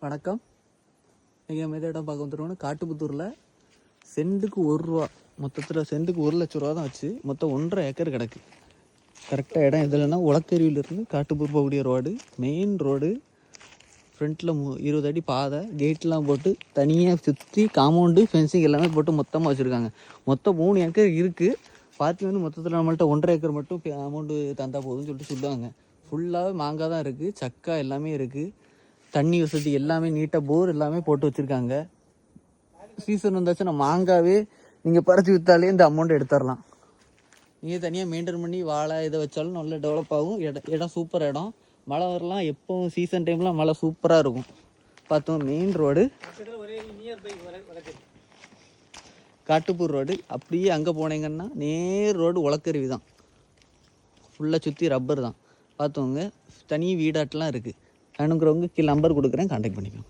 வணக்கம். நீங்கள் எந்த இடம் பார்க்க வந்துருவோம்னா காட்டுப்புத்தூரில் சென்ட்டுக்கு ₹1, மொத்தத்தில் சென்ட்டுக்கு ₹1,00,000 தான் வச்சு மொத்தம் 1.5 ஏக்கர் கிடக்கு. கரெக்டாக இடம் எதுலன்னா உலக்கருவியிலேருந்து காட்டுப்பூர் போகக்கூடிய ரோடு, மெயின் ரோடு, ஃப்ரண்ட்டில் 20 அடி பாதை, கேட்லாம் போட்டு தனியாக சுற்றி காம்பவுண்டு ஃபென்சிங் எல்லாமே போட்டு மொத்தமாக வச்சுருக்காங்க. மொத்தம் 3 ஏக்கர் இருக்குது. பார்த்து வந்து மொத்தத்தில் நம்மள்ட்ட 1.5 ஏக்கர் மட்டும் அமௌண்ட்டு தந்தால் போதும்னு சொல்லிட்டு சொல்லுவாங்க. ஃபுல்லாகவே மாங்காய் தான் இருக்குது, சக்கா எல்லாமே இருக்குது, தண்ணி வசதி எல்லாமே நீட்டாக போர் எல்லாமே போட்டு வச்சுருக்காங்க. சீசன் வந்தாச்சுன்னா மாங்காவே நீங்கள் பறித்து விற்றாலே இந்த அமௌண்ட் எடுத்துடலாம். நீங்கள் தனியாக மெயின்டைன் பண்ணி வாழை இதை வச்சாலும் நல்லா டெவலப் ஆகும். இடம் சூப்பர் இடம். மழை வரலாம், எப்போவும் சீசன் டைம்லாம் மழை சூப்பராக இருக்கும். பார்த்தோம் மெயின் ரோடு காட்டுப்பூர் ரோடு. அப்படியே அங்கே போனீங்கன்னா நேர் ரோடு உலக்கருவி தான், ஃபுல்லாக சுற்றி ரப்பர் தான். பார்த்தவங்க தனி வீடாட்டெலாம் இருக்குது. வேணுங்கிறவங்க கீழே நம்பர் கொடுக்குறேன், கான்டாக்ட் பண்ணிக்கோங்க.